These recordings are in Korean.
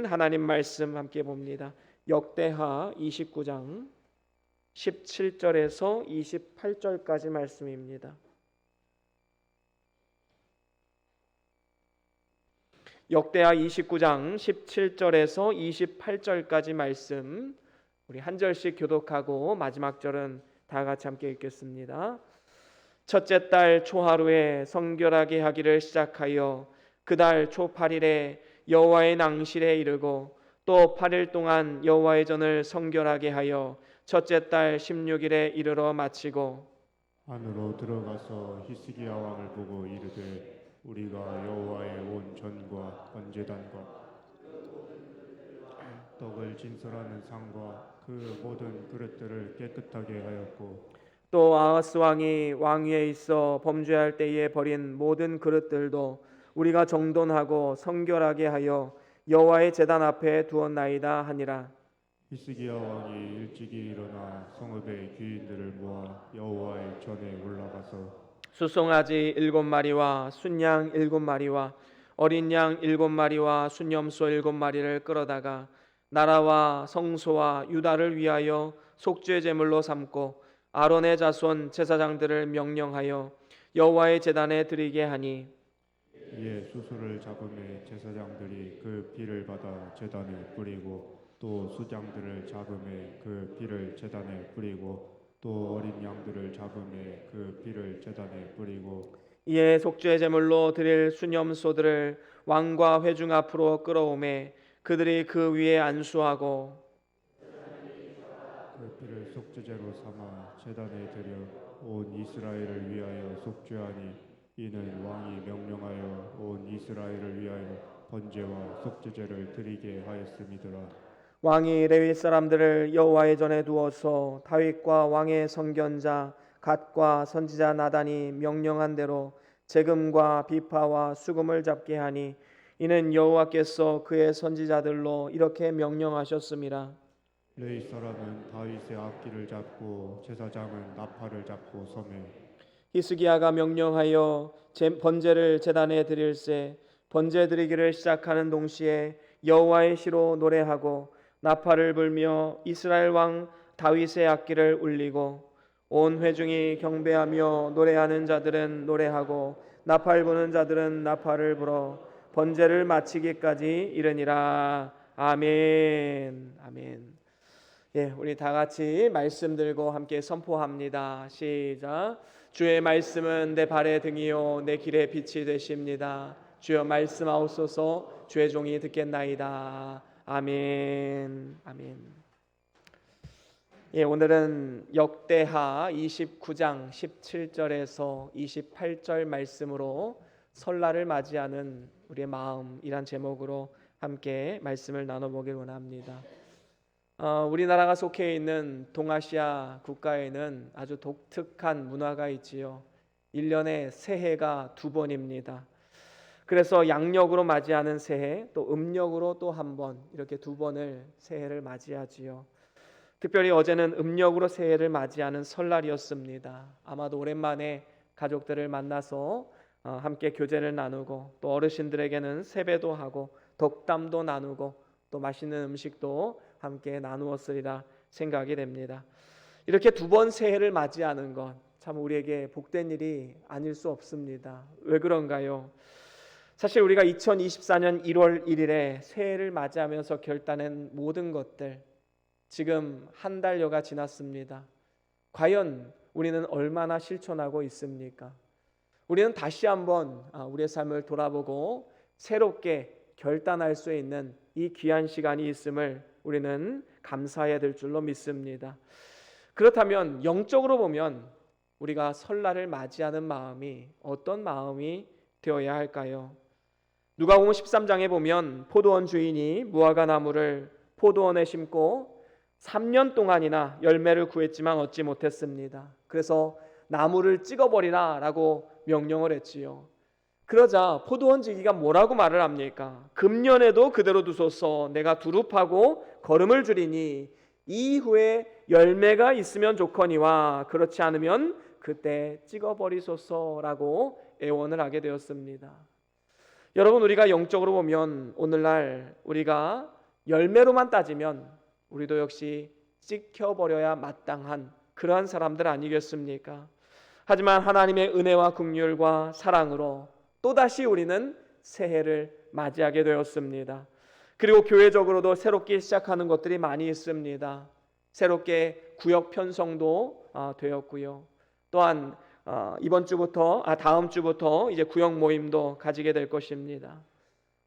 하나님 말씀 함께 봅니다. 역대하 29장 17절에서 28절까지 말씀입니다. 역대하 29장 17절에서 28절까지 말씀, 우리 한 절씩 교독하고 마지막 절은 다 같이 함께 읽겠습니다. 첫째 달 초하루에 성결하게 하기를 시작하여 그달 초 8일에 여호와의 낭실에 이르고 또 8일 동안 여호와의 전을 성결하게 하여 첫째 달 16일에 이르러 마치고 안으로 들어가서 히스기야 왕을 보고 이르되 우리가 여호와의 온 전과 번제단과 떡을 진설하는 상과 그 모든 그릇들을 깨끗하게 하였고 또 아하스 왕이 왕위에 있어 범죄할 때에 버린 모든 그릇들도 우리가 정돈하고 성결하게 하여 여호와의 제단 앞에 두었나이다 하니라. 히스기야 왕이 일찍이 일어나 성읍의 귀인들을 모아 여호와의 전에 올라가서 수송아지 7마리와 순양 7마리와 어린 양 7마리와 순염소 7마리를 끌어다가 나라와 성소와 유다를 위하여 속죄 제물로 삼고 아론의 자손 제사장들을 명령하여 여호와의 제단에 드리게 하니 이에 수수를 잡음에 제사장들이 그 피를 받아 제단에 뿌리고 또 수장들을 잡음에 그 피를 제단에 뿌리고 또 어린 양들을 잡음에 그 피를 제단에 뿌리고 이에 속죄 제물로 드릴 순염소들을 왕과 회중 앞으로 끌어오매 그들이 그 위에 안수하고 그 피를 속죄제로 삼아 제단에 드려 온 이스라엘을 위하여 속죄하니 이는 왕이 명령하여 온 이스라엘을 위하여 번제와 속죄제를 드리게 하였음이더라. 왕이 레위 사람들을 여호와의 전에 두어서 다윗과 왕의 선견자 갓과 선지자 나단이 명령한 대로 재금과 비파와 수금을 잡게 하니 이는 여호와께서 그의 선지자들로 이렇게 명령하셨음이라. 레위 사람은 다윗의 악기를 잡고 제사장은 나팔을 잡고 서매 히스기야가 명령하여 번제를 제단에 드릴새 번제 드리기를 시작하는 동시에 여호와의 시로 노래하고 나팔을 불며 이스라엘 왕 다윗의 악기를 울리고 온 회중이 경배하며 노래하는 자들은 노래하고 나팔 부는 자들은 나팔을 불어 번제를 마치기까지 이르니라. 아멘. 아멘. 예, 우리 다 같이 말씀 들고 함께 선포합니다. 시작. 주의 말씀은 내 발의 등이요 내 길의 빛이 되십니다. 주여 말씀하옵소서. 주의 종이 듣겠나이다. 아멘. 아멘. 예, 오늘은 역대하 29장 17절에서 28절 말씀으로 설날을 맞이하는 우리의 마음이란 제목으로 함께 말씀을 나눠보기를 원합니다. 우리나라가 속해 있는 동아시아 국가에는 아주 독특한 문화가 있지요. 1년에 새해가 2번입니다. 그래서 양력으로 맞이하는 새해, 또 음력으로 또 한 번, 이렇게 2번을 새해를 맞이하지요. 특별히 어제는 음력으로 새해를 맞이하는 설날이었습니다. 아마도 오랜만에 가족들을 만나서 함께 교제를 나누고 또 어르신들에게는 세배도 하고 덕담도 나누고 또 맛있는 음식도 함께 나누었으리라 생각이 됩니다. 이렇게 2번 새해를 맞이하는 것 참 우리에게 복된 일이 아닐 수 없습니다. 왜 그런가요? 사실 우리가 2024년 1월 1일에 새해를 맞이하면서 결단한 모든 것들 지금 한 달여가 지났습니다. 과연 우리는 얼마나 실천하고 있습니까? 우리는 다시 한번 우리의 삶을 돌아보고 새롭게 결단할 수 있는 이 귀한 시간이 있음을 우리는 감사해야 될 줄로 믿습니다. 그렇다면 영적으로 보면 우리가 설날을 맞이하는 마음이 어떤 마음이 되어야 할까요? 누가복음 13장에 보면 포도원 주인이 무화과 나무를 포도원에 심고 3년 동안이나 열매를 구했지만 얻지 못했습니다. 그래서 나무를 찍어버리라 라고 명령을 했지요. 그러자 포도원 지기가 뭐라고 말을 합니까? 금년에도 그대로 두소서. 내가 두릅하고 거름을 주리니 이후에 열매가 있으면 좋거니와 그렇지 않으면 그때 찍어버리소서라고 애원을 하게 되었습니다. 여러분, 우리가 영적으로 보면 오늘날 우리가 열매로만 따지면 우리도 역시 찍혀버려야 마땅한 그러한 사람들 아니겠습니까? 하지만 하나님의 은혜와 긍휼과 사랑으로 또다시 우리는 새해를 맞이하게 되었습니다. 그리고 교회적으로도 새롭게 시작하는 것들이 많이 있습니다. 새롭게 구역 편성도 되었고요. 또한 다음 주부터 이제 구역 모임도 가지게 될 것입니다.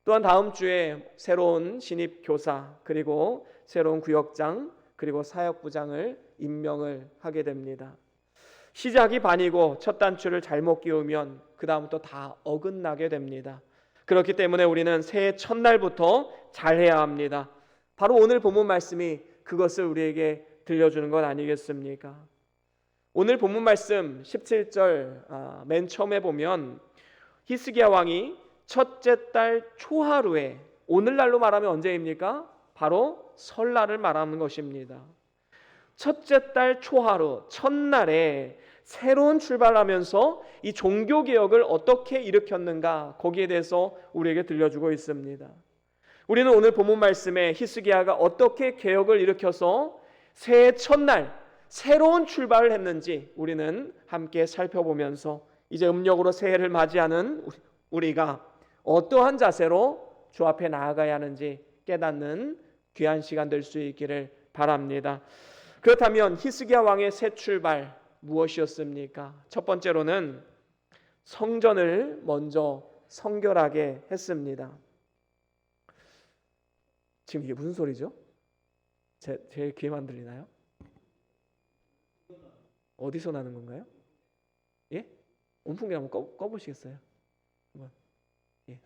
또한 다음 주에 새로운 신입 교사, 그리고 새로운 구역장, 그리고 사역부장을 임명을 하게 됩니다. 시작이 반이고 첫 단추를 잘못 끼우면 그 다음부터 다 어긋나게 됩니다. 그렇기 때문에 우리는 새해 첫날부터 잘해야 합니다. 바로 오늘 본문 말씀이 그것을 우리에게 들려주는 것 아니겠습니까? 오늘 본문 말씀 17절 맨 처음에 보면 히스기야 왕이 첫째 달 초하루에, 오늘날로 말하면 언제입니까? 바로 설날을 말하는 것입니다. 첫째 달 초하루, 첫날에 새로운 출발하면서 이 종교개혁을 어떻게 일으켰는가, 거기에 대해서 우리에게 들려주고 있습니다. 우리는 오늘 본문 말씀에 히스기야가 어떻게 개혁을 일으켜서 새해 첫날 새로운 출발을 했는지 우리는 함께 살펴보면서 이제 음력으로 새해를 맞이하는 우리가 어떠한 자세로 주 앞에 나아가야 하는지 깨닫는 귀한 시간 될 수 있기를 바랍니다. 그렇다면 히스기야 왕의 새 출발 무엇이었습니까? 첫 번째로는 성전을 먼저 성결하게 했습니다. 지금 이게 무슨 소리죠? 제 귀에만 들리나요? 어디서 나는 건가요? 예? 온풍기 한번 꺼보시겠어요? 한번. 예.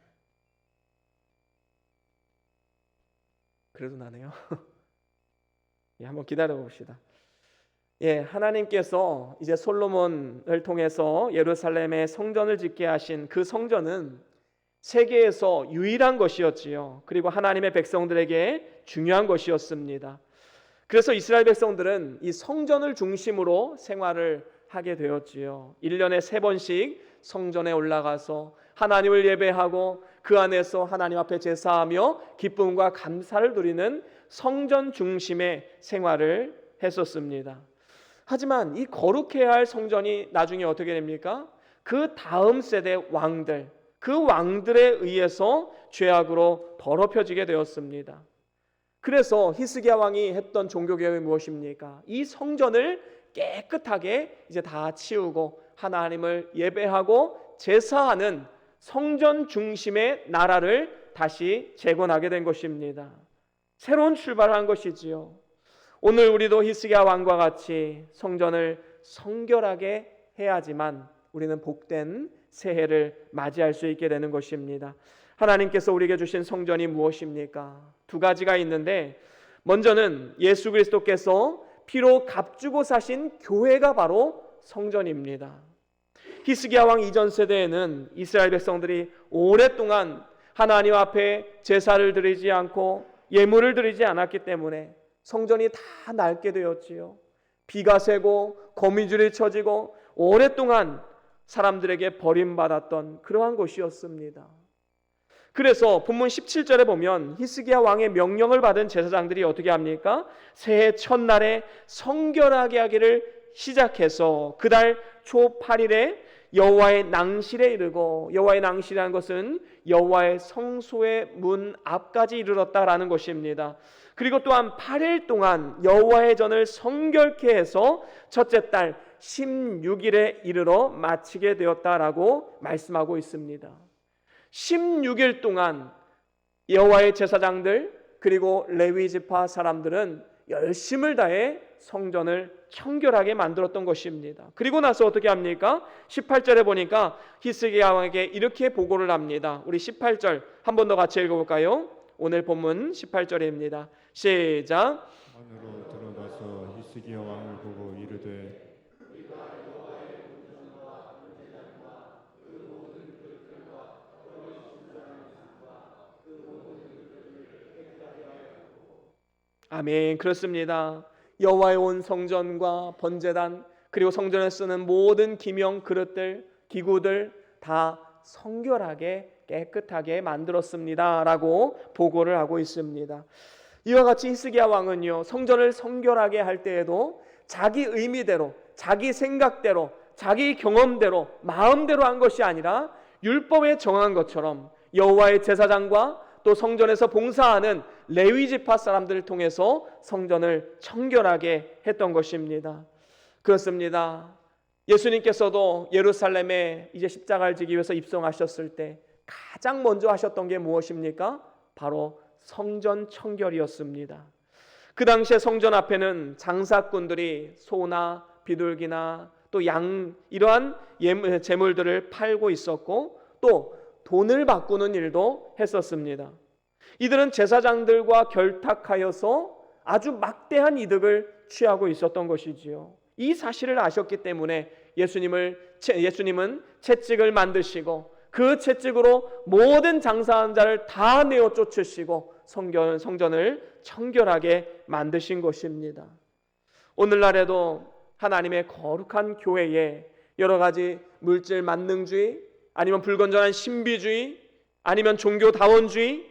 그래도 나네요. 예, 한번 기다려 봅시다. 예, 하나님께서 이제 솔로몬을 통해서 예루살렘에 성전을 짓게 하신 그 성전은 세계에서 유일한 것이었지요. 그리고 하나님의 백성들에게 중요한 것이었습니다. 그래서 이스라엘 백성들은 이 성전을 중심으로 생활을 하게 되었지요. 1년에 3번씩 성전에 올라가서 하나님을 예배하고 그 안에서 하나님 앞에 제사하며 기쁨과 감사를 누리는 성전 중심의 생활을 했었습니다. 하지만 이 거룩해야 할 성전이 나중에 어떻게 됩니까? 그 다음 세대 왕들, 그 왕들에 의해서 죄악으로 더럽혀지게 되었습니다. 그래서 히스기야 왕이 했던 종교개혁이 무엇입니까? 이 성전을 깨끗하게 이제 다 치우고 하나님을 예배하고 제사하는 성전 중심의 나라를 다시 재건하게 된 것입니다. 새로운 출발을 한 것이지요. 오늘 우리도 히스기야 왕과 같이 성전을 성결하게 해야지만 우리는 복된 새해를 맞이할 수 있게 되는 것입니다. 하나님께서 우리에게 주신 성전이 무엇입니까? 2가지가 있는데, 먼저는 예수 그리스도께서 피로 값주고 사신 교회가 바로 성전입니다. 히스기야 왕 이전 세대에는 이스라엘 백성들이 오랫동안 하나님 앞에 제사를 드리지 않고 예물을 드리지 않았기 때문에 성전이 다 낡게 되었지요. 비가 새고 거미줄이 쳐지고 오랫동안 사람들에게 버림받았던 그러한 곳이었습니다. 그래서 본문 17절에 보면 히스기야 왕의 명령을 받은 제사장들이 어떻게 합니까? 새해 첫날에 성결하게 하기를 시작해서 그달 초 8일에 여호와의 낭실에 이르고, 여호와의 낭실이라는 것은 여호와의 성소의 문 앞까지 이르렀다라는 것입니다. 그리고 또한 8일 동안 여호와의 전을 성결케 해서 첫째 달 16일에 이르러 마치게 되었다라고 말씀하고 있습니다. 16일 동안 여호와의 제사장들 그리고 레위 지파 사람들은 열심을 다해 성전을 청결하게 만들었던 것입니다. 그리고 나서 어떻게 합니까? 18절에 보니까 히스기야 왕에게 이렇게 보고를 합니다. 우리 18절 한 번 더 같이 읽어볼까요? 오늘 본문 18절입니다. 시작. 안으로 들어가서 히스기야 왕을 보고 이르되 아멘. 그렇습니다. 여호와의 온 성전과 번제단 그리고 성전에 쓰는 모든 기명 그릇들 기구들 다 성결하게 깨끗하게 만들었습니다 라고 보고를 하고 있습니다. 이와 같이 히스기야 왕은요, 성전을 성결하게 할 때에도 자기 의미대로, 자기 생각대로, 자기 경험대로, 마음대로 한 것이 아니라 율법에 정한 것처럼 여호와의 제사장과 또 성전에서 봉사하는 레위 지파 사람들을 통해서 성전을 청결하게 했던 것입니다. 그렇습니다. 예수님께서도 예루살렘에 이제 십자가를 지기 위해서 입성하셨을 때 가장 먼저 하셨던 게 무엇입니까? 바로 성전 청결이었습니다. 그 당시에 성전 앞에는 장사꾼들이 소나 비둘기나 또 양, 이러한 재물들을 팔고 있었고 또 돈을 바꾸는 일도 했었습니다. 이들은 제사장들과 결탁하여서 아주 막대한 이득을 취하고 있었던 것이지요. 이 사실을 아셨기 때문에 예수님은 채찍을 만드시고 그 채찍으로 모든 장사한 자를 다 내어 쫓으시고 성전을 청결하게 만드신 것입니다. 오늘날에도 하나님의 거룩한 교회에 여러 가지 물질 만능주의, 아니면 불건전한 신비주의, 아니면 종교다원주의,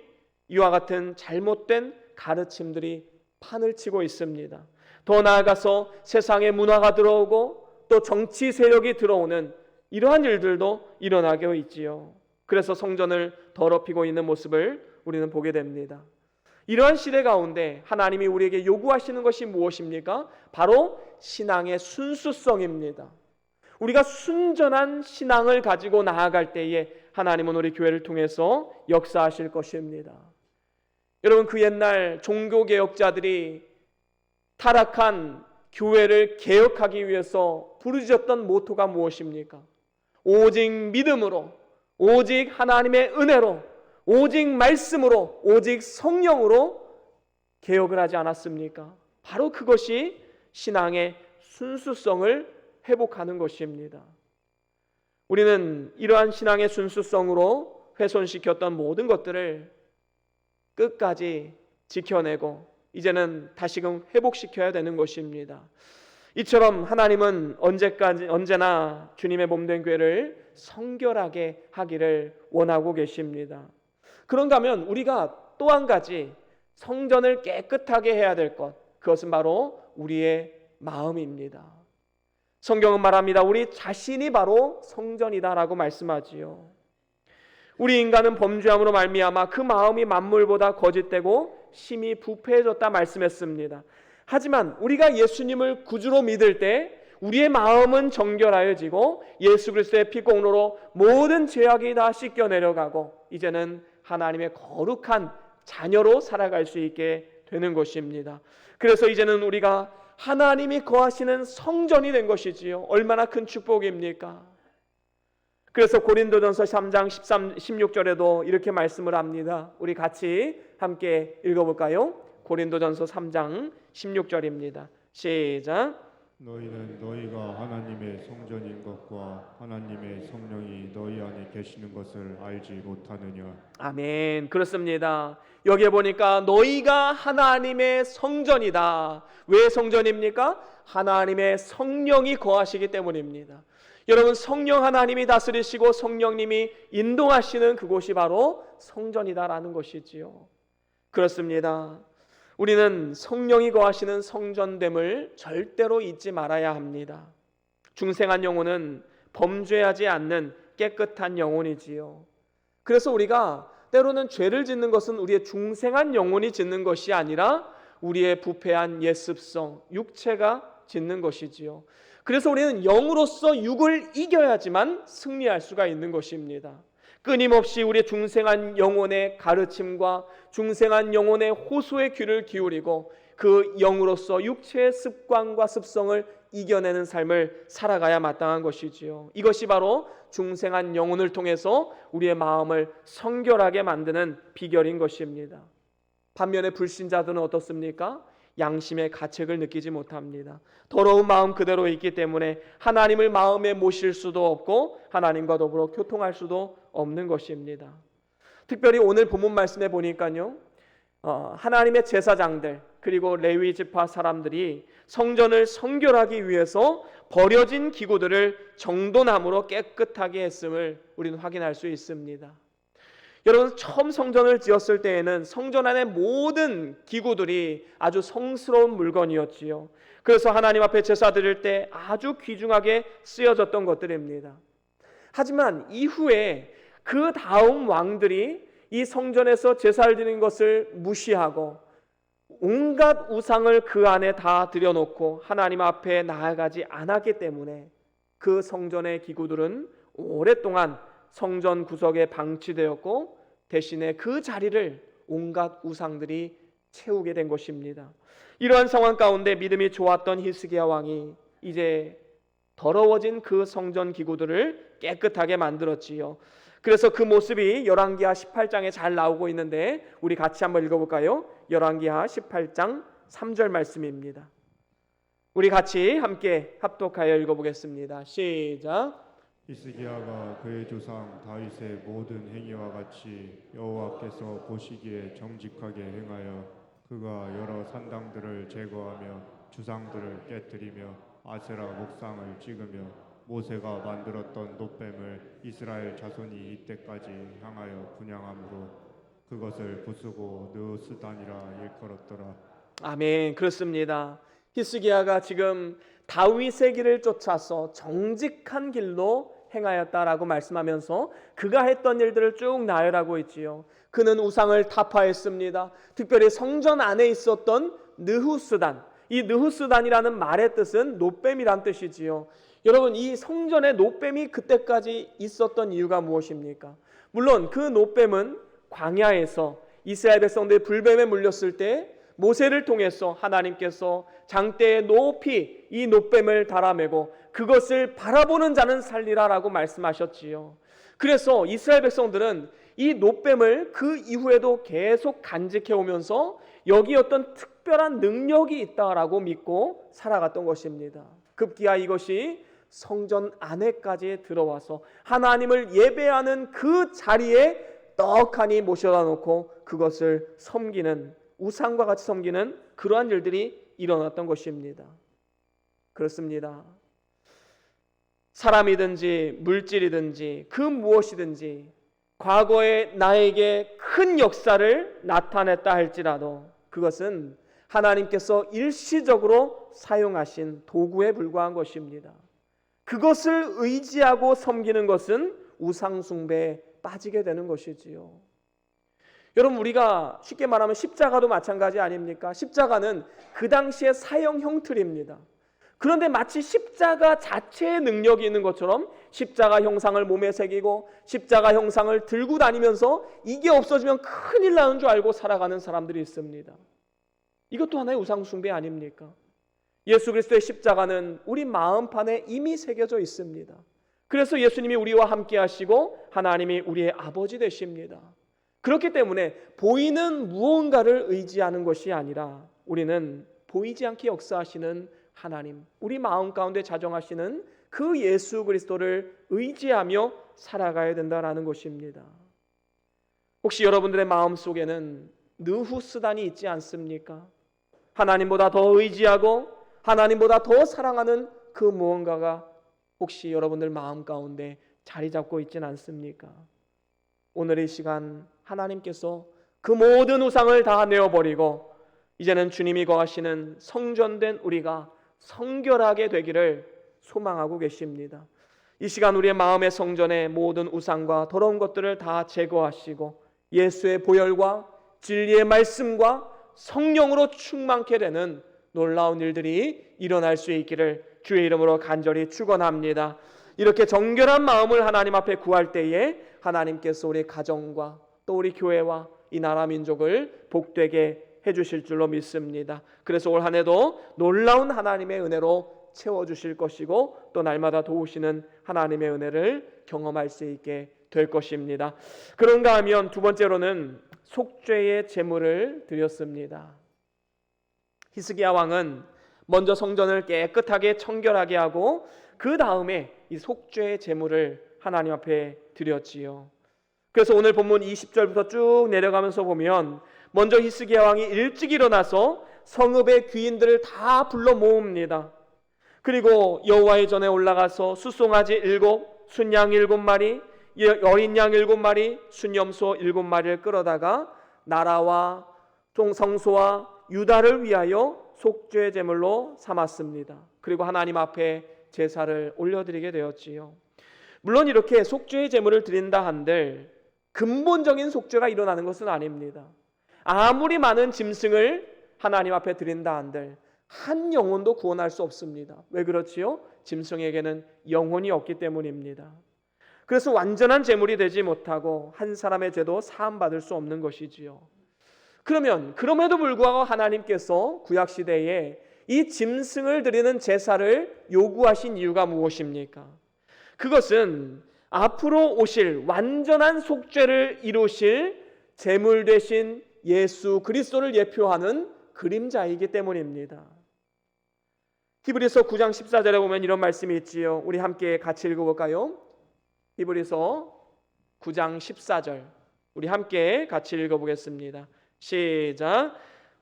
이와 같은 잘못된 가르침들이 판을 치고 있습니다. 더 나아가서 세상에 문화가 들어오고 또 정치 세력이 들어오는 이러한 일들도 일어나고 있지요. 그래서 성전을 더럽히고 있는 모습을 우리는 보게 됩니다. 이러한 시대 가운데 하나님이 우리에게 요구하시는 것이 무엇입니까? 바로 신앙의 순수성입니다. 우리가 순전한 신앙을 가지고 나아갈 때에 하나님은 우리 교회를 통해서 역사하실 것입니다. 여러분, 그 옛날 종교개혁자들이 타락한 교회를 개혁하기 위해서 부르짖었던 모토가 무엇입니까? 오직 믿음으로, 오직 하나님의 은혜로, 오직 말씀으로, 오직 성령으로 개혁을 하지 않았습니까? 바로 그것이 신앙의 순수성을 회복하는 것입니다. 우리는 이러한 신앙의 순수성으로 훼손시켰던 모든 것들을 끝까지 지켜내고 이제는 다시금 회복시켜야 되는 것입니다. 이처럼 하나님은 언제나 주님의 몸된 교회를 성결하게 하기를 원하고 계십니다. 그런가 하면 우리가 또 한 가지 성전을 깨끗하게 해야 될 것, 그것은 바로 우리의 마음입니다. 성경은 말합니다. 우리 자신이 바로 성전이다라고 말씀하지요. 우리 인간은 범죄함으로 말미암아 그 마음이 만물보다 거짓되고 심히 부패해졌다 말씀했습니다. 하지만 우리가 예수님을 구주로 믿을 때 우리의 마음은 정결하여지고 예수 그리스도의 피공로로 모든 죄악이 다 씻겨 내려가고 이제는 하나님의 거룩한 자녀로 살아갈 수 있게 되는 것입니다. 그래서 이제는 우리가 하나님이 거하시는 성전이 된 것이지요. 얼마나 큰 축복입니까? 그래서 고린도전서 3장 16절에도 이렇게 말씀을 합니다. 우리 같이 함께 읽어볼까요? 고린도전서 3장 16절입니다. 시작. 너희는 너희가 하나님의 성전인 것과 하나님의 성령이 너희 안에 계시는 것을 알지 못하느냐. 아멘. 그렇습니다. 여기에 보니까 너희가 하나님의 성전이다. 왜 성전입니까? 하나님의 성령이 거하시기 때문입니다. 여러분, 성령 하나님이 다스리시고 성령님이 인도하시는 그곳이 바로 성전이다라는 것이지요. 그렇습니다. 우리는 성령이 거하시는 성전됨을 절대로 잊지 말아야 합니다. 중생한 영혼은 범죄하지 않는 깨끗한 영혼이지요. 그래서 우리가 때로는 죄를 짓는 것은 우리의 중생한 영혼이 짓는 것이 아니라 우리의 부패한 옛습성, 육체가 짓는 것이지요. 그래서 우리는 영으로서 육을 이겨야지만 승리할 수가 있는 것입니다. 끊임없이 우리의 중생한 영혼의 가르침과 중생한 영혼의 호소의 귀를 기울이고 그 영으로서 육체의 습관과 습성을 이겨내는 삶을 살아가야 마땅한 것이지요. 이것이 바로 중생한 영혼을 통해서 우리의 마음을 성결하게 만드는 비결인 것입니다. 반면에 불신자들은 어떻습니까? 양심의 가책을 느끼지 못합니다. 더러운 마음 그대로 있기 때문에 하나님을 마음에 모실 수도 없고 하나님과 더불어 교통할 수도 없는 것입니다. 특별히 오늘 본문 말씀에 보니까요, 하나님의 제사장들 그리고 레위 지파 사람들이 성전을 성결하기 위해서 버려진 기구들을 정돈함으로 깨끗하게 했음을 우리는 확인할 수 있습니다. 여러분, 처음 성전을 지었을 때에는 성전 안의 모든 기구들이 아주 성스러운 물건이었지요. 그래서 하나님 앞에 제사 드릴 때 아주 귀중하게 쓰여졌던 것들입니다. 하지만 이후에 그 다음 왕들이 이 성전에서 제사를 드리는 것을 무시하고 온갖 우상을 그 안에 다 들여놓고 하나님 앞에 나아가지 않았기 때문에 그 성전의 기구들은 오랫동안 성전 구석에 방치되었고 대신에 그 자리를 온갖 우상들이 채우게 된 것입니다. 이러한 상황 가운데 믿음이 좋았던 히스기야 왕이 이제 더러워진 그 성전 기구들을 깨끗하게 만들었지요. 그래서 그 모습이 열왕기하 18장에 잘 나오고 있는데 우리 같이 한번 읽어볼까요? 열왕기하 18장 3절 말씀입니다. 우리 같이 함께 합독하여 읽어보겠습니다. 시작. 히스기야가 그의 조상 다윗의 모든 행위와 같이 여호와께서 보시기에 정직하게 행하여 그가 여러 산당들을 제거하며 주상들을 깨뜨리며 아세라 목상을 찍으며 모세가 만들었던 놋뱀을 이스라엘 자손이 이때까지 향하여 분향함으로 그것을 부수고 느스단이라 일컬었더라. 아멘. 그렇습니다. 히스기야가 지금 다윗의 길을 쫓아서 정직한 길로 행하였다라고 말씀하면서 그가 했던 일들을 쭉 나열하고 있지요. 그는 우상을 타파했습니다. 특별히 성전 안에 있었던 느후스단, 이 느후스단이라는 말의 뜻은 놋뱀이란 뜻이지요. 여러분, 이 성전에 놋뱀이 그때까지 있었던 이유가 무엇입니까? 물론 그 놋뱀은 광야에서 이스라엘 백성들이 불뱀에 물렸을 때 모세를 통해서 하나님께서 장대에 높이 이 놋뱀을 달아매고 그것을 바라보는 자는 살리라라고 말씀하셨지요. 그래서 이스라엘 백성들은 이 놋뱀을 그 이후에도 계속 간직해 오면서 여기 어떤 특별한 능력이 있다라고 믿고 살아갔던 것입니다. 급기야 이것이 성전 안에까지 들어와서 하나님을 예배하는 그 자리에 떡하니 모셔다 놓고 그것을 섬기는, 우상과 같이 섬기는 그러한 일들이 일어났던 것입니다. 그렇습니다. 사람이든지 물질이든지 그 무엇이든지 과거에 나에게 큰 역사를 나타냈다 할지라도 그것은 하나님께서 일시적으로 사용하신 도구에 불과한 것입니다. 그것을 의지하고 섬기는 것은 우상숭배에 빠지게 되는 것이지요. 여러분, 우리가 쉽게 말하면 십자가도 마찬가지 아닙니까? 십자가는 그 당시의 사형 형틀입니다. 그런데 마치 십자가 자체의 능력이 있는 것처럼 십자가 형상을 몸에 새기고 십자가 형상을 들고 다니면서 이게 없어지면 큰일 나는 줄 알고 살아가는 사람들이 있습니다. 이것도 하나의 우상숭배 아닙니까? 예수 그리스도의 십자가는 우리 마음판에 이미 새겨져 있습니다. 그래서 예수님이 우리와 함께 하시고 하나님이 우리의 아버지 되십니다. 그렇기 때문에 보이는 무언가를 의지하는 것이 아니라 우리는 보이지 않게 역사하시는 하나님, 우리 마음 가운데 자정하시는 그 예수 그리스도를 의지하며 살아가야 된다라는 것입니다. 혹시 여러분들의 마음속에는 느후스단이 있지 않습니까? 하나님보다 더 의지하고 하나님보다 더 사랑하는 그 무언가가 혹시 여러분들 마음 가운데 자리 잡고 있지는 않습니까? 오늘 이 시간 하나님께서 그 모든 우상을 다 내어버리고 이제는 주님이 거하시는 성전된 우리가 성결하게 되기를 소망하고 계십니다. 이 시간 우리의 마음의 성전에 모든 우상과 더러운 것들을 다 제거하시고 예수의 보혈과 진리의 말씀과 성령으로 충만케 되는 놀라운 일들이 일어날 수 있기를 주의 이름으로 간절히 축원합니다. 이렇게 정결한 마음을 하나님 앞에 구할 때에 하나님께서 우리 가정과 또 우리 교회와 이 나라 민족을 복되게 해주실 줄로 믿습니다. 그래서 올 한 해도 놀라운 하나님의 은혜로 채워주실 것이고 또 날마다 도우시는 하나님의 은혜를 경험할 수 있게 될 것입니다. 그런가 하면 두 번째로는 속죄의 제물을 드렸습니다. 히스기야 왕은 먼저 성전을 깨끗하게 청결하게 하고 그 다음에 이 속죄의 제물을 하나님 앞에 드렸지요. 그래서 오늘 본문 20절부터 쭉 내려가면서 보면 먼저 히스기야 왕이 일찍 일어나서 성읍의 귀인들을 다 불러 모읍니다. 그리고 여호와의 전에 올라가서 수송아지 7, 순양 7마리, 어린 양 7마리, 순염소 7마리를 끌어다가 나라와 성소와 유다를 위하여 속죄 제물로 삼았습니다. 그리고 하나님 앞에 제사를 올려드리게 되었지요. 물론 이렇게 속죄의 제물을 드린다 한들 근본적인 속죄가 일어나는 것은 아닙니다. 아무리 많은 짐승을 하나님 앞에 드린다 한들 한 영혼도 구원할 수 없습니다. 왜 그렇지요? 짐승에게는 영혼이 없기 때문입니다. 그래서 완전한 제물이 되지 못하고 한 사람의 죄도 사함받을 수 없는 것이지요. 그러면 그럼에도 불구하고 하나님께서 구약시대에 이 짐승을 드리는 제사를 요구하신 이유가 무엇입니까? 그것은 앞으로 오실 완전한 속죄를 이루실 제물 되신 예수 그리스도를 예표하는 그림자이기 때문입니다. 히브리서 9장 14절에 보면 이런 말씀이 있지요. 우리 함께 같이 읽어볼까요? 히브리서 9장 14절 우리 함께 같이 읽어보겠습니다. 시작.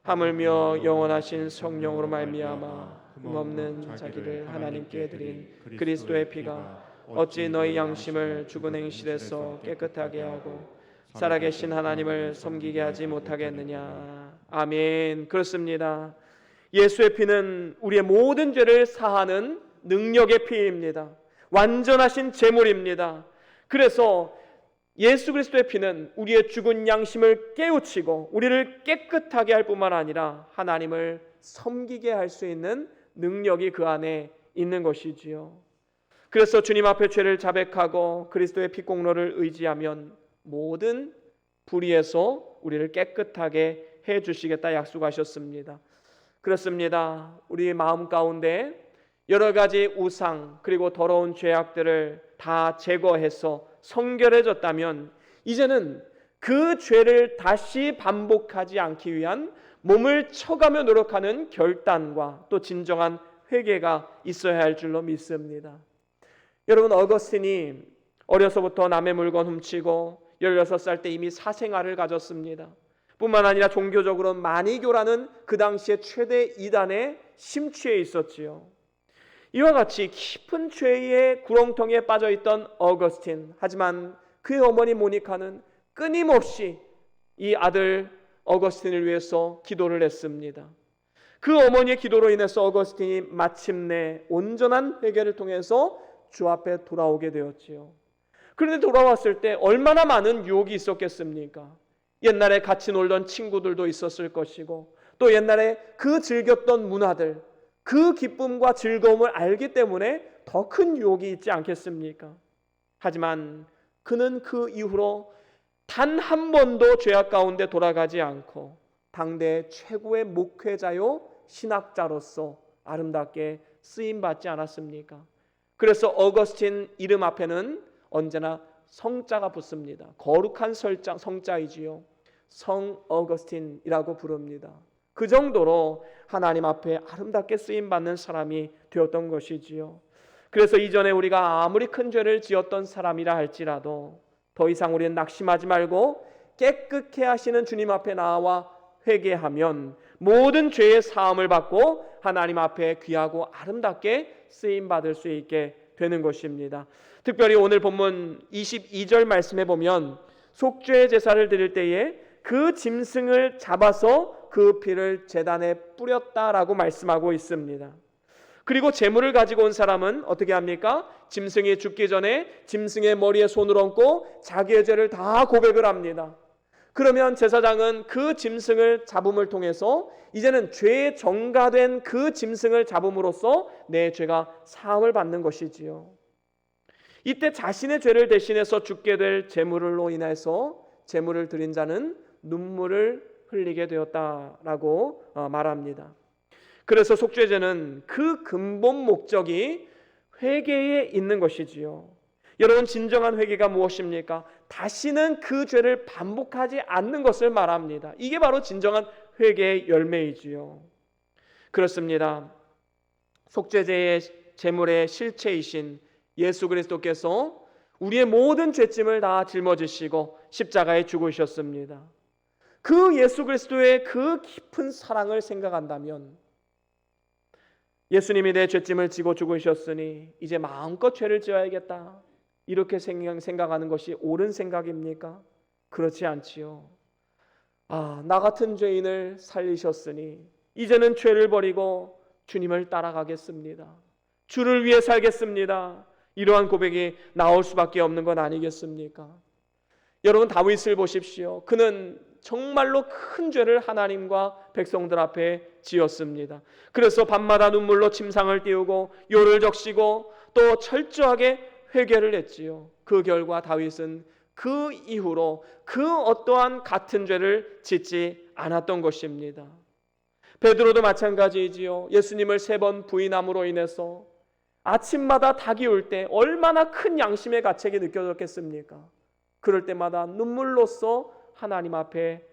하물며 영원하신 성령으로 말미암아 흠없는 자기를 하나님께 드린 그리스도의 피가 어찌 너희 양심을 죽은 행실에서 깨끗하게 하고 살아계신 하나님을 섬기게 하지 못하겠느냐. 아멘. 그렇습니다. 예수의 피는 우리의 모든 죄를 사하는 능력의 피입니다. 완전하신 제물입니다. 그래서 예수 그리스도의 피는 우리의 죽은 양심을 깨우치고 우리를 깨끗하게 할 뿐만 아니라 하나님을 섬기게 할 수 있는 능력이 그 안에 있는 것이지요. 그래서 주님 앞에 죄를 자백하고 그리스도의 피 공로를 의지하면 모든 불의에서 우리를 깨끗하게 해 주시겠다 약속하셨습니다. 그렇습니다. 우리 마음 가운데 여러 가지 우상 그리고 더러운 죄악들을 다 제거해서 성결해졌다면 이제는 그 죄를 다시 반복하지 않기 위한 몸을 쳐가며 노력하는 결단과 또 진정한 회개가 있어야 할 줄로 믿습니다. 여러분, 어거스틴이 어려서부터 남의 물건 훔치고 16살 때 이미 사생활을 가졌습니다. 뿐만 아니라 종교적으로 마니교라는 그 당시의 최대 이단에 심취해 있었지요. 이와 같이 깊은 죄의 구렁텅이에 빠져있던 어거스틴, 하지만 그의 어머니 모니카는 끊임없이 이 아들 어거스틴을 위해서 기도를 했습니다. 그 어머니의 기도로 인해서 어거스틴이 마침내 온전한 회개를 통해서 주 앞에 돌아오게 되었지요. 그런데 돌아왔을 때 얼마나 많은 유혹이 있었겠습니까? 옛날에 같이 놀던 친구들도 있었을 것이고 또 옛날에 그 즐겼던 문화들, 그 기쁨과 즐거움을 알기 때문에 더 큰 유혹이 있지 않겠습니까? 하지만 그는 그 이후로 단 한 번도 죄악 가운데 돌아가지 않고 당대 최고의 목회자요 신학자로서 아름답게 쓰임받지 않았습니까? 그래서 어거스틴 이름 앞에는 언제나 성자가 붙습니다. 거룩한 성자이지요. 성 어거스틴이라고 부릅니다. 그 정도로 하나님 앞에 아름답게 쓰임받는 사람이 되었던 것이지요. 그래서 이전에 우리가 아무리 큰 죄를 지었던 사람이라 할지라도 더 이상 우리는 낙심하지 말고 깨끗게 하시는 주님 앞에 나와 회개하면 모든 죄의 사함을 받고 하나님 앞에 귀하고 아름답게 쓰임받을 수 있게 되는 것입니다. 특별히 오늘 본문 22절 말씀에 보면 속죄 제사를 드릴 때에 그 짐승을 잡아서 그 피를 제단에 뿌렸다라고 말씀하고 있습니다. 그리고 제물을 가지고 온 사람은 어떻게 합니까? 짐승이 죽기 전에 짐승의 머리에 손을 얹고 자기의 죄를 다 고백을 합니다. 그러면 제사장은 그 짐승을 잡음을 통해서 이제는 죄에 정가된 그 짐승을 잡음으로써 내 죄가 사함을 받는 것이지요. 이때 자신의 죄를 대신해서 죽게 될 제물로 인해서 제물을 드린 자는 눈물을 흘리게 되었다라고 말합니다. 그래서 속죄제는 그 근본 목적이 회개에 있는 것이지요. 여러분, 진정한 회개가 무엇입니까? 다시는 그 죄를 반복하지 않는 것을 말합니다. 이게 바로 진정한 회개의 열매이지요. 그렇습니다. 속죄제의 제물의 실체이신 예수 그리스도께서 우리의 모든 죄짐을 다 짊어지시고 십자가에 죽으셨습니다. 그 예수 그리스도의 그 깊은 사랑을 생각한다면 예수님이 내 죄짐을 지고 죽으셨으니 이제 마음껏 죄를 지어야겠다, 이렇게 생각하는 것이 옳은 생각입니까? 그렇지 않지요. 나 같은 죄인을 살리셨으니 이제는 죄를 버리고 주님을 따라가겠습니다. 주를 위해 살겠습니다. 이러한 고백이 나올 수밖에 없는 건 아니겠습니까? 여러분, 다윗을 보십시오. 그는 정말로 큰 죄를 하나님과 백성들 앞에 지었습니다. 그래서 밤마다 눈물로 침상을 띄우고 요를 적시고 또 철저하게 회개를 했지요. 그 결과 다윗은 그 이후로 그 어떠한 같은 죄를 짓지 않았던 것입니다. 베드로도 마찬가지이지요. 예수님을 3번 부인함으로 인해서 아침마다 닭이 올 때 얼마나 큰 양심의 가책이 느껴졌겠습니까? 그럴 때마다 눈물로써 하나님 앞에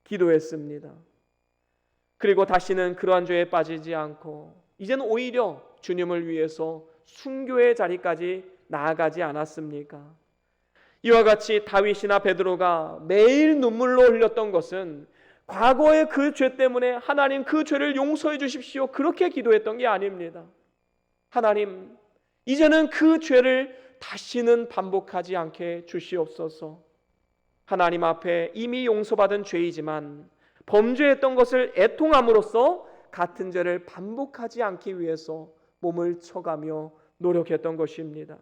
기도했습니다. 그리고 다시는 그러한 죄에 빠지지 않고 이제는 오히려 주님을 위해서 순교의 자리까지 나아가지 않았습니까? 이와 같이 다윗이나 베드로가 매일 눈물로 흘렸던 것은 과거의 그 죄 때문에 하나님 그 죄를 용서해 주십시오, 그렇게 기도했던 게 아닙니다. 하나님, 이제는 그 죄를 다시는 반복하지 않게 주시옵소서. 하나님 앞에 이미 용서받은 죄이지만 범죄했던 것을 애통함으로써 같은 죄를 반복하지 않기 위해서 몸을 쳐가며 노력했던 것입니다.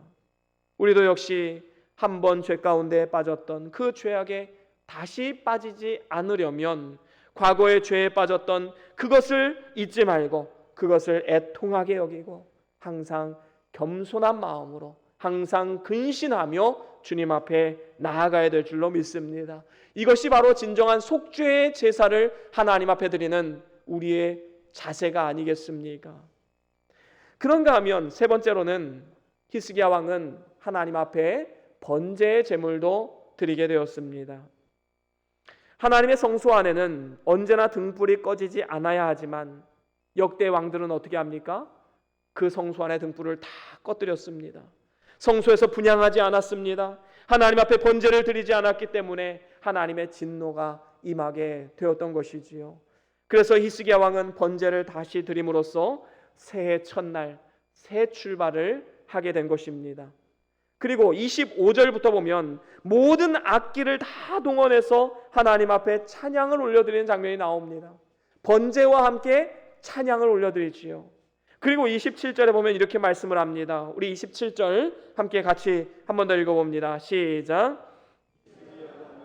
우리도 역시 한 번 죄 가운데 빠졌던 그 죄악에 다시 빠지지 않으려면 과거의 죄에 빠졌던 그것을 잊지 말고 그것을 애통하게 여기고 항상 겸손한 마음으로 항상 근신하며 주님 앞에 나아가야 될 줄로 믿습니다. 이것이 바로 진정한 속죄의 제사를 하나님 앞에 드리는 우리의 자세가 아니겠습니까? 그런가 하면 3번째로는 히스기야 왕은 하나님 앞에 번제의 제물도 드리게 되었습니다. 하나님의 성소 안에는 언제나 등불이 꺼지지 않아야 하지만 역대 왕들은 어떻게 합니까? 그 성소 안에 등불을 다 꺼뜨렸습니다. 성소에서 분향하지 않았습니다. 하나님 앞에 번제를 드리지 않았기 때문에 하나님의 진노가 임하게 되었던 것이지요. 그래서 히스기야 왕은 번제를 다시 드림으로써 새해 첫날 새 출발을 하게 된 것입니다. 그리고 25절부터 보면 모든 악기를 다 동원해서 하나님 앞에 찬양을 올려드리는 장면이 나옵니다. 번제와 함께 찬양을 올려드리지요. 그리고 27절에 보면 이렇게 말씀을 합니다. 우리 27절 함께 같이 한 번 더 읽어봅니다. 시작.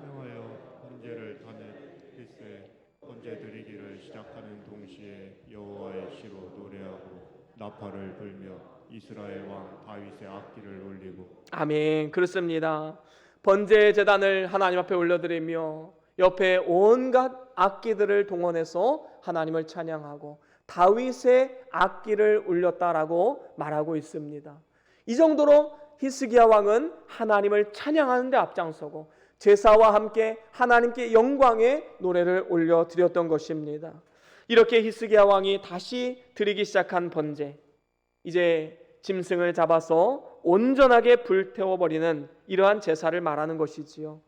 행하여 번제를 타는 글쎄 번제 드리기를 시작하는 동시에 여호와의 시로 노래하고 나팔을 불며 이스라엘 왕 다윗의 악기를 올리고. 아멘. 그렇습니다. 번제 제단을 하나님 앞에 올려드리며 옆에 온갖 악기들을 동원해서 하나님을 찬양하고 다윗의 악기를 울렸다라고 말하고 있습니다. 이 정도로 히스기야 왕은 하나님을 찬양하는 데 앞장서고 제사와 함께 하나님께 영광의 노래를 올려드렸던 것입니다. 이렇게 히스기야 왕이 다시 드리기 시작한 번제, 이제 짐승을 잡아서 온전하게 불태워버리는 이러한 제사를 말하는 것이지요.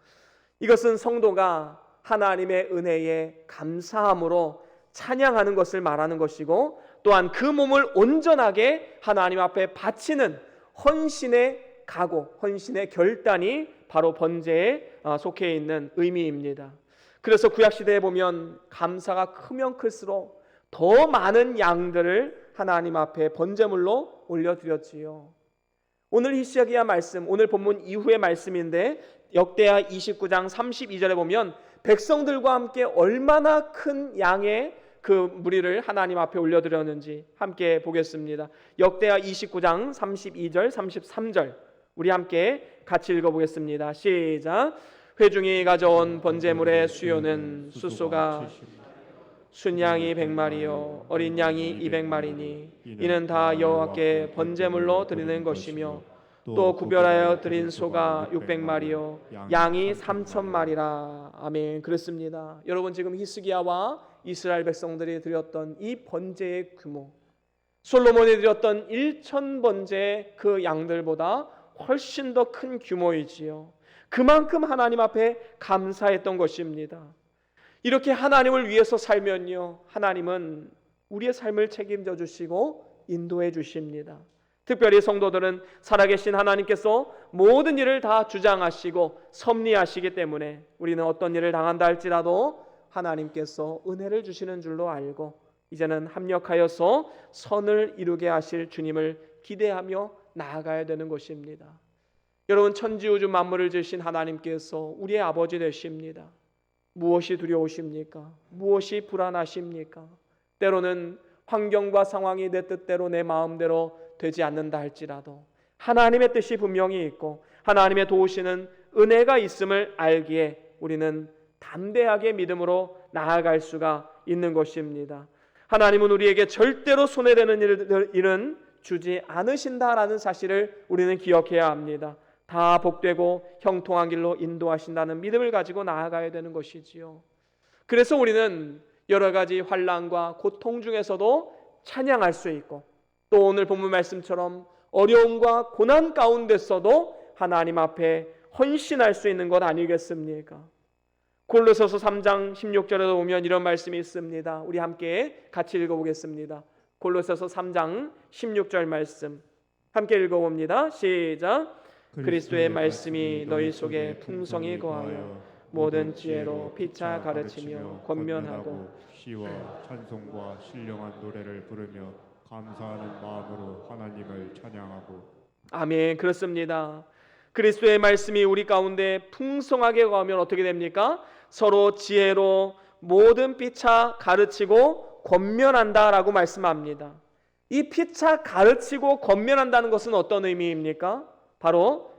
이것은 성도가 하나님의 은혜에 감사함으로 찬양하는 것을 말하는 것이고 또한 그 몸을 온전하게 하나님 앞에 바치는 헌신의 각오, 헌신의 결단이 바로 번제에 속해 있는 의미입니다. 그래서 구약시대에 보면 감사가 크면 클수록 더 많은 양들을 하나님 앞에 번제물로 올려드렸지요. 오늘 히스기야 말씀, 오늘 본문 이후의 말씀인데 역대하 29장 32절에 보면 백성들과 함께 얼마나 큰 양의 그 무리를 하나님 앞에 올려드렸는지 함께 보겠습니다. 역대하 29장 32절 33절 우리 함께 같이 읽어보겠습니다. 시작. 회중이 가져온 번제물의 수요는 숫소가 순양이 100마리요 어린 양이 200마리니 이는 다 여호와께 번제물로 드리는 것이며 또 구별하여 드린 소가 600마리요 양이 3,000마리라. 아멘. 그렇습니다. 여러분, 지금 히스기야와 이스라엘 백성들이 드렸던 이 번제의 규모, 솔로몬이 드렸던 1,000번제의 그 양들보다 훨씬 더 큰 규모이지요. 그만큼 하나님 앞에 감사했던 것입니다. 이렇게 하나님을 위해서 살면요, 하나님은 우리의 삶을 책임져 주시고 인도해 주십니다. 특별히 성도들은 살아계신 하나님께서 모든 일을 다 주장하시고 섭리하시기 때문에 우리는 어떤 일을 당한다 할지라도 하나님께서 은혜를 주시는 줄로 알고 이제는 합력하여서 선을 이루게 하실 주님을 기대하며 나아가야 되는 것입니다. 여러분, 천지우주 만물을 지으신 하나님께서 우리의 아버지 되십니다. 무엇이 두려우십니까? 무엇이 불안하십니까? 때로는 환경과 상황이 내 뜻대로 내 마음대로 되지 않는다 할지라도 하나님의 뜻이 분명히 있고 하나님의 도우시는 은혜가 있음을 알기에 우리는 담대하게 믿음으로 나아갈 수가 있는 것입니다. 하나님은 우리에게 절대로 손해되는 일은 주지 않으신다라는 사실을 우리는 기억해야 합니다. 다 복되고 형통한 길로 인도하신다는 믿음을 가지고 나아가야 되는 것이지요. 그래서 우리는 여러 가지 환난과 고통 중에서도 찬양할 수 있고 또 오늘 본문 말씀처럼 어려움과 고난 가운데서도 하나님 앞에 헌신할 수 있는 것 아니겠습니까? 골로새서 3장 16절에 보면 이런 말씀이 있습니다. 우리 함께 같이 읽어보겠습니다. 골로새서 3장 16절 말씀 함께 읽어봅니다. 시작. 그리스도의 말씀이 너희 속에 풍성히 거하여 모든 지혜로 피차 가르치며 권면하고 시와 찬송과 신령한 노래를 부르며 감사하는 마음으로 하나님을 찬양하고. 아멘. 그렇습니다. 그리스도의 말씀이 우리 가운데 풍성하게 거하면 어떻게 됩니까? 서로 지혜로 모든 피차 가르치고 권면한다라고 말씀합니다. 이 피차 가르치고 권면한다는 것은 어떤 의미입니까? 바로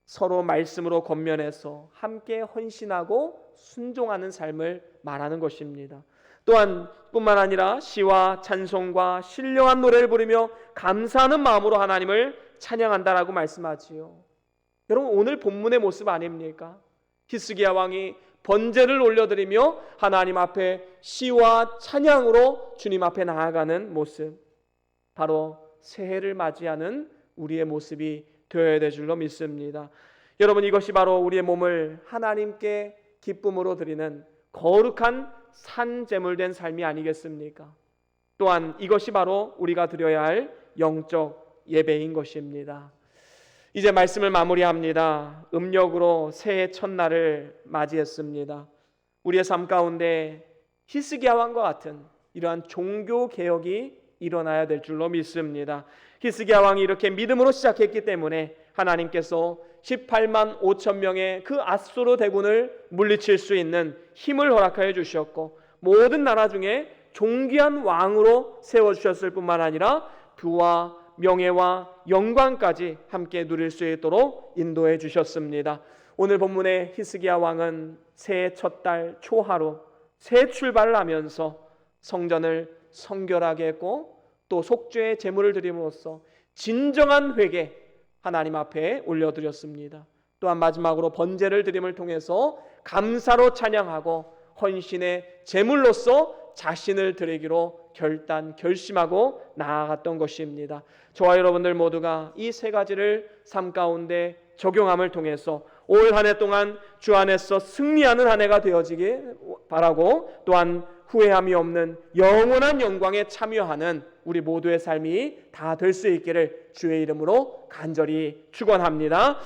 서로 말씀으로 권면해서 함께 헌신하고 순종하는 삶을 말하는 것입니다. 또한 뿐만 아니라 시와 찬송과 신령한 노래를 부르며 감사하는 마음으로 하나님을 찬양한다라고 말씀하지요. 여러분, 오늘 본문의 모습 아닙니까? 히스기야 왕이 번제를 올려드리며 하나님 앞에 시와 찬양으로 주님 앞에 나아가는 모습, 바로 새해를 맞이하는 우리의 모습이 되어야 될 줄로 믿습니다. 여러분, 이것이 바로 우리의 몸을 하나님께 기쁨으로 드리는 거룩한 산제물된 삶이 아니겠습니까? 또한 이것이 바로 우리가 드려야 할 영적 예배인 것입니다. 이제 말씀을 마무리합니다. 음력으로 새해 첫날을 맞이했습니다. 우리의 삶 가운데 히스기야 왕과 같은 이러한 종교 개혁이 일어나야 될 줄로 믿습니다. 히스기야 왕이 이렇게 믿음으로 시작했기 때문에 하나님께서 18만 5천 명의 그 앗소르 대군을 물리칠 수 있는 힘을 허락하여 주셨고 모든 나라 중에 존귀한 왕으로 세워주셨을 뿐만 아니라 부와 명예와 영광까지 함께 누릴 수 있도록 인도해 주셨습니다. 오늘 본문의 히스기야 왕은 새해 첫 달 초하루 새 출발을 하면서 성전을 성결하게 했고 또 속죄의 제물을 드림으로써 진정한 회개 하나님 앞에 올려드렸습니다. 또한 마지막으로 번제를 드림을 통해서 감사로 찬양하고 헌신의 제물로서 자신을 드리기로 결심하고 나아갔던 것입니다. 저와 여러분들 모두가 이 세 가지를 삶 가운데 적용함을 통해서 올 한 해 동안 주 안에서 승리하는 한 해가 되어지기 바라고 또한 후회함이 없는 영원한 영광에 참여하는 우리 모두의 삶이 다 될 수 있기를 주의 이름으로 간절히 축원합니다.